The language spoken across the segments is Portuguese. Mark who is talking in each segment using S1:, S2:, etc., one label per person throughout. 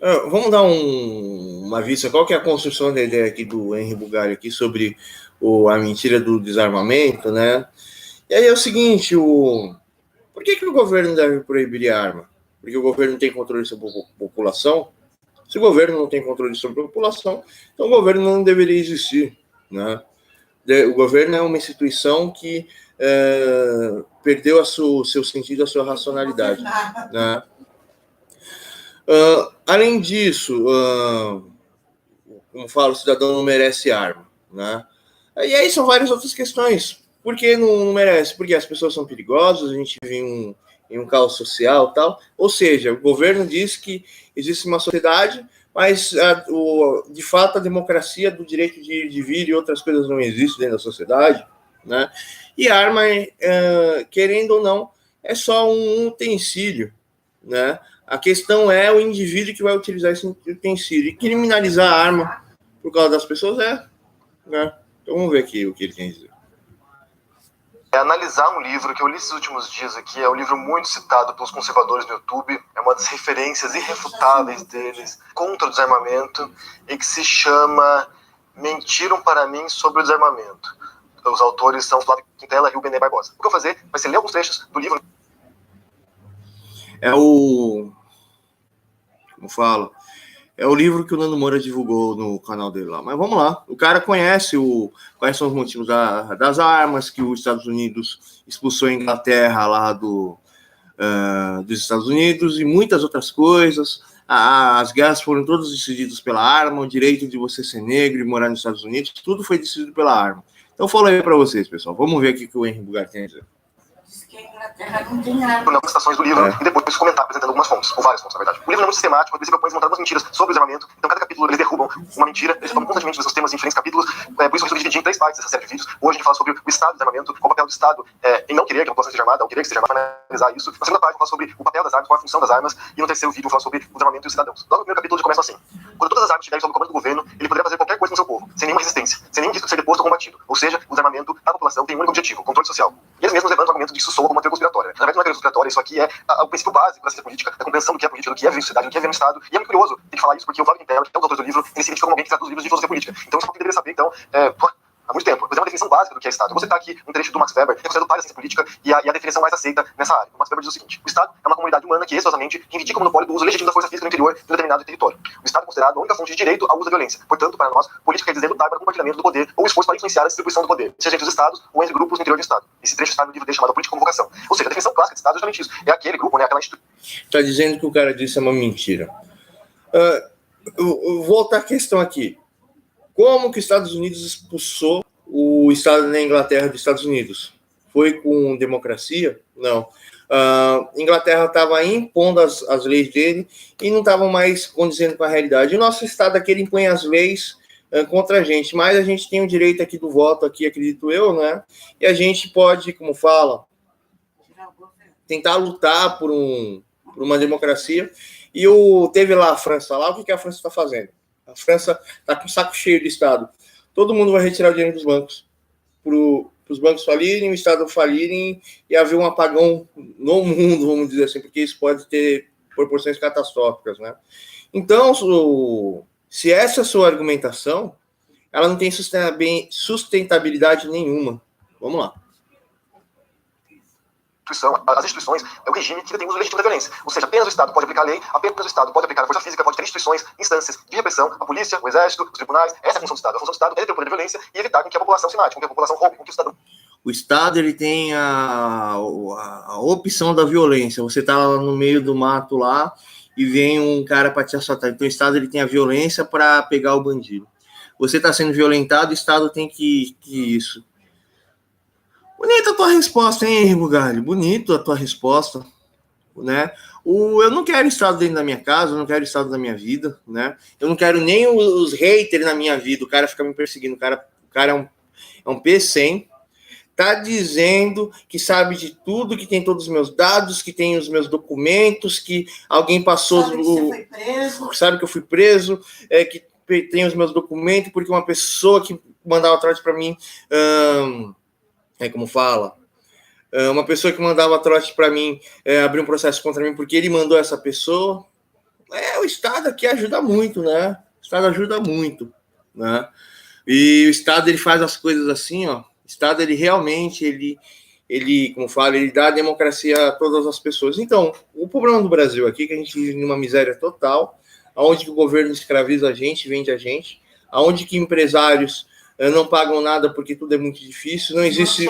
S1: Vamos dar uma vista. Qual que é a construção da ideia aqui do Henri Bugalho aqui sobre a mentira do desarmamento, né? E aí é o seguinte, por que o governo deve proibir a arma? Porque o governo tem controle sobre a população? Se o governo não tem controle sobre a população, então o governo não deveria existir, né? O governo é uma instituição que perdeu o seu sentido, a sua racionalidade, né? Além disso, como falo, o cidadão não merece arma, né? E aí são várias outras questões. Por que não merece? Porque as pessoas são perigosas, a gente vive em um caos social e tal. Ou seja, o governo diz que existe uma sociedade, mas de fato a democracia do direito de ir e de vir e outras coisas não existem dentro da sociedade, né? E a arma, querendo ou não, é só um utensílio, né? A questão é o indivíduo que vai utilizar esse utensílio. E criminalizar a arma por causa das pessoas né? Então vamos ver aqui o que ele tem a dizer.
S2: Analisar um livro que eu li esses últimos dias aqui, é um livro muito citado pelos conservadores no YouTube, é uma das referências irrefutáveis deles contra o desarmamento, e que se chama Mentiram para Mim sobre o Desarmamento. Os autores são Flávio Quintela e o Bené Barbosa. O que eu vou fazer vai ser ler alguns trechos do livro.
S1: Como fala? É o livro que o Nando Moura divulgou no canal dele lá. Mas vamos lá. O cara conhece quais são os motivos das armas, que os Estados Unidos expulsou a Inglaterra lá dos Estados Unidos e muitas outras coisas. As guerras foram todas decididas pela arma, o direito de você ser negro e morar nos Estados Unidos, tudo foi decidido pela arma. Então, falei para vocês, pessoal. Vamos ver aqui o que o Henri Bugalho tem a dizer.
S2: Não tem arma. Nas citações do livro e depois comentar, apresentando algumas fontes, ou várias fontes, na verdade. O livro é muito sistemático, ele se propõe a montar algumas mentiras sobre o desarmamento. Então, cada capítulo eles derrubam uma mentira, eles tomam constantemente dos seus temas em diferentes capítulos. Por isso, eu resolvi dividir em 3 partes essa série de vídeos. Hoje, a gente fala sobre o Estado do desarmamento, qual o papel do Estado em não querer que a população seja armada, ou querer que seja armada, para analisar isso. Na segunda parte, eu vou falar sobre o papel das armas, qual a função das armas. E no terceiro vídeo, eu vou falar sobre o desarmamento e os cidadãos. Logo no primeiro capítulo, já começa assim: quando todas as armas estiverem sob o comando do governo, ele poderá fazer qualquer coisa no seu povo, sem nenhuma resistência, sem nenhum risco de ser deposto ou combatido. Ou seja, o desarmamento da população tem um único objetivo: controle social. E eles mesmos levantam o argumento de que isso soa como uma teoria conspiratória. Na verdade, não é teoria conspiratória, isso aqui é o princípio básico da ciência política, da compreensão do que é política, do que é viver sociedade, do que é viver no Estado. E é muito curioso ter que falar isso, porque o Flávio Quintela, que é um dos autores do livro, ele se identifica como alguém que traduz livros de filosofia política. Então, isso é o que deveria saber, então, há muito tempo. Mas é uma definição básica do que é Estado. Eu vou citar aqui um trecho do Max Weber, que é considerado o pai da ciência política e a definição mais aceita nessa área. O Max Weber diz o seguinte: o Estado é uma comunidade humana que, exatamente, reivindica o monopólio do uso legítimo da força física no interior de um determinado território. O Estado é considerado a única fonte de direito ao uso da violência. Portanto, para nós, política quer dizer lutar para o compartilhamento do poder ou esforço para influenciar a distribuição do poder, seja entre os Estados ou entre grupos no interior do Estado. Esse trecho está no livro dele chamado Política como Vocação. Ou seja, a definição clássica de Estado é justamente isso. É aquele grupo, aquela instituição.
S1: Está dizendo que o cara disse é uma mentira. Eu volto à questão aqui. Como que os Estados Unidos expulsou o Estado da Inglaterra dos Estados Unidos? Foi com democracia? Não. Inglaterra estava impondo as leis dele e não estavam mais condizendo com a realidade. O nosso Estado aqui ele impõe as leis contra a gente, mas a gente tem o direito aqui do voto, aqui, acredito eu, né? E a gente pode, como fala, tentar lutar por uma democracia. E teve lá a França lá, o que a França está fazendo? A França está com o saco cheio de Estado. Todo mundo vai retirar o dinheiro dos bancos. Para os bancos falirem, o Estado falirem e haver um apagão no mundo, vamos dizer assim, porque isso pode ter proporções catastróficas, né? Então, se essa é a sua argumentação, ela não tem sustentabilidade nenhuma. Vamos lá.
S2: As instituições é o regime que detém o uso legítimo da violência. Ou seja, apenas o Estado pode aplicar a lei, apenas o Estado pode aplicar a força física, pode ter instituições, instâncias de repressão, a polícia, o exército, os tribunais. Essa é a função do Estado. A função do Estado é ter o poder de violência e evitar com que a população se mate, com que a população roube, com que o cidadão...
S1: O Estado ele tem a opção da violência. Você está lá no meio do mato lá e vem um cara para te assaltar. Então o Estado ele tem a violência para pegar o bandido. Você está sendo violentado, o Estado tem que isso. Bonita a tua resposta, hein, Henri Bugalho? Bonito a tua resposta, né? Eu não quero Estado dentro da minha casa, eu não quero Estado da minha vida, né? Eu não quero nem os haters na minha vida, o cara fica me perseguindo, o cara é um P100, tá dizendo que sabe de tudo, que tem todos os meus dados, que tem os meus documentos, que alguém passou...
S3: Sabe que você foi preso.
S1: Sabe que eu fui preso, que tem os meus documentos, porque uma pessoa que mandava trote para mim... como fala, uma pessoa que mandava trote para mim, abriu um processo contra mim porque ele mandou essa pessoa. o Estado aqui ajuda muito, né? O Estado ajuda muito, né? E o Estado, ele faz as coisas assim, ó. O Estado, ele realmente, como fala, ele dá a democracia a todas as pessoas. Então, o problema do Brasil aqui é que a gente vive numa miséria total, onde o governo escraviza a gente, vende a gente, onde que empresários não pagam nada porque tudo é muito difícil, não existe...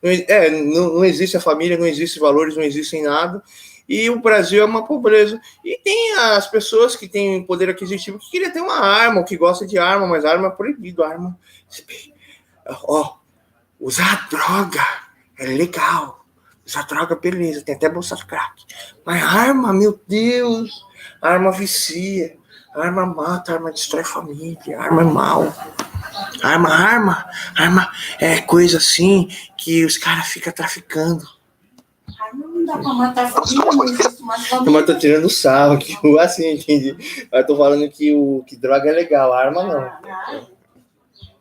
S1: não existe a família, não existe valores, não existem nada, e o Brasil é uma pobreza. E tem as pessoas que têm poder aquisitivo que queriam ter uma arma, ou que gostam de arma, mas arma é proibido, arma... usar droga é legal, usar droga, beleza, tem até bolsa de crack, mas arma, meu Deus, arma vicia, arma mata, arma destrói família, arma é mal. Arma é coisa assim que os caras ficam traficando. Não dá pra matar família, mas tô tirando sarro aqui, assim, entendi. Mas tô falando que droga é legal, arma não.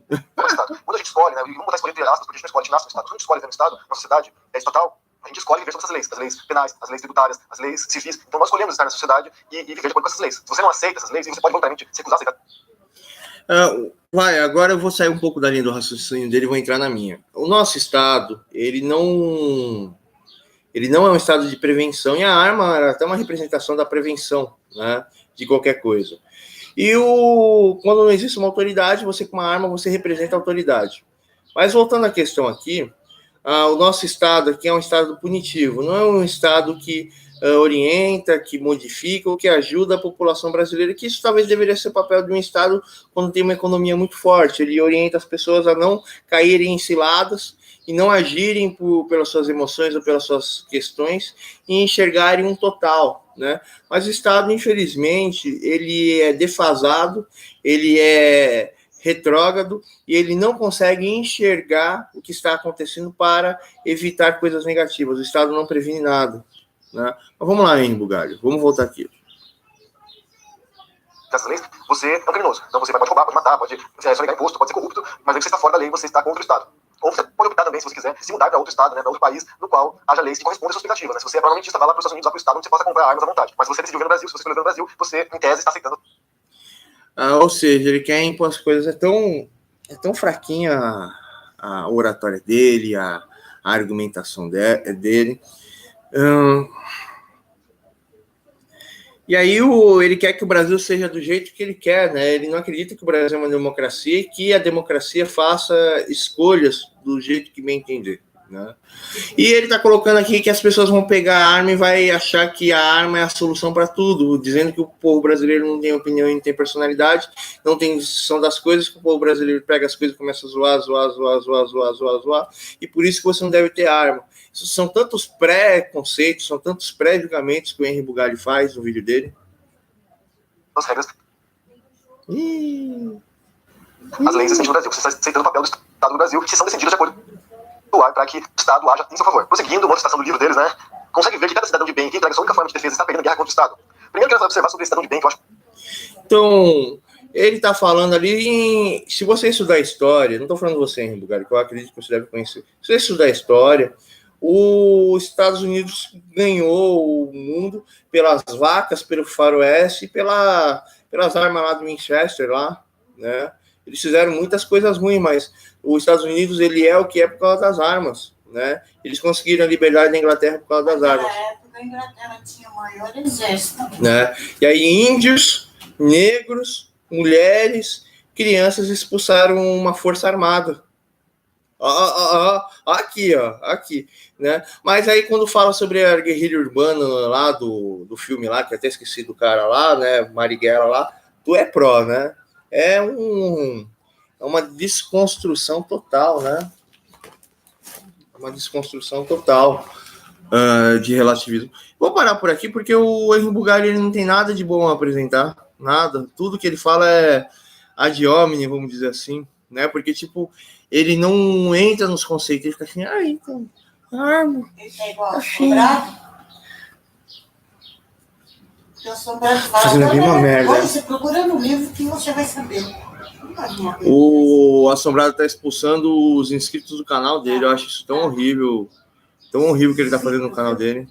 S2: Quando a gente escolhe, né, vamos botar escolher entre aspas, porque a gente não escolhe, a gente nasce no Estado. Quando a gente escolhe viver no Estado, na sociedade estatal, a gente escolhe viver sobre essas leis, as leis penais, as leis tributárias, as leis civis. Então nós escolhemos estar na sociedade e viver de acordo com essas leis. Se você não aceita essas leis, você pode voluntariamente se recusar a aceitar.
S1: Agora eu vou sair um pouco da linha do raciocínio dele e vou entrar na minha. O nosso Estado, ele não é um Estado de prevenção, e a arma é até uma representação da prevenção, né, de qualquer coisa. E quando não existe uma autoridade, você com uma arma, você representa a autoridade. Mas voltando à questão aqui, o nosso Estado aqui é um Estado punitivo, não é um Estado que orienta, que modifica ou que ajuda a população brasileira, que isso talvez deveria ser o papel de um Estado quando tem uma economia muito forte. Ele orienta as pessoas a não caírem em ciladas e não agirem pelas suas emoções ou pelas suas questões e enxergarem um total, né? Mas o Estado, infelizmente, ele é defasado, ele é retrógrado e ele não consegue enxergar o que está acontecendo para evitar coisas negativas. O Estado não previne nada, né? Mas vamos lá, Henrique Bugalho, vamos voltar aqui.
S2: Essas leis, você é um criminoso. Então você pode roubar, pode matar, pode sonegar imposto, pode ser corrupto, mas aí você está fora da lei, você está contra o Estado. Ou você pode optar também, se você quiser, se mudar para outro estado, né, para outro país, no qual haja leis que correspondem à sua expectativa, né? Se você é provavelmente vai lá para os Estados Unidos, lá para o estado onde você possa comprar armas à vontade. Mas se você decidiu viver no Brasil, se você escolheu viver no Brasil, você, em tese, está aceitando.
S1: Ou seja, ele quer impor as coisas, é tão fraquinha a oratória dele, a argumentação dele. E aí ele quer que o Brasil seja do jeito que ele quer, né? Ele não acredita que o Brasil é uma democracia e que a democracia faça escolhas do jeito que bem entender, né? E ele está colocando aqui que as pessoas vão pegar a arma e vai achar que a arma é a solução para tudo, dizendo que o povo brasileiro não tem opinião e não tem personalidade, não tem discussão das coisas, que o povo brasileiro pega as coisas e começa a zoar, e por isso que você não deve ter arma. Isso são tantos pré-conceitos, são tantos pré-julgamentos que o Henrique Bugalho faz no vídeo dele.
S2: As regras. As leis existem no Brasil, você está aceitando o papel do Estado do Brasil, que são decididas de acordo para que o Estado haja em seu favor. Prosseguindo uma citação do livro deles, né? Consegue ver que cada cidadão de bem que entrega sua única forma de defesa está perdendo guerra contra o Estado. Primeiro, quero observar sobre esse cidadão de bem, que eu acho.
S1: Então, ele está falando ali se você estudar história, não estou falando você, Henrique Bugalho, que eu acredito que você deve conhecer. Se você estudar história, os Estados Unidos ganhou o mundo pelas vacas, pelo faroeste e pelas armas lá do Winchester, lá, né? Eles fizeram muitas coisas ruins, mas os Estados Unidos ele é o que é por causa das armas, né? Eles conseguiram a liberdade da Inglaterra por causa das armas.
S3: Na época, a Inglaterra tinha o maior exército,
S1: né? E aí índios, negros, mulheres, crianças expulsaram uma força armada. Aqui, né? Mas aí quando fala sobre a guerrilha urbana lá do filme lá, que até esqueci do cara lá, né? Marighella lá, tu é pró, né? É uma desconstrução total, né? Uma desconstrução total de relativismo. Vou parar por aqui porque o Henrique Bugalho ele não tem nada de bom a apresentar, nada. Tudo que ele fala é ad hominem, vamos dizer assim, né? Porque tipo ele não entra nos conceitos, ele fica assim, então, arma.
S3: Ele é igual Assombrado. O Assombrado fala,
S1: uma merda.
S3: Olha, você procura no livro que você vai saber.
S1: O Assombrado tá expulsando os inscritos do canal dele, eu acho isso tão horrível que ele tá fazendo no canal dele.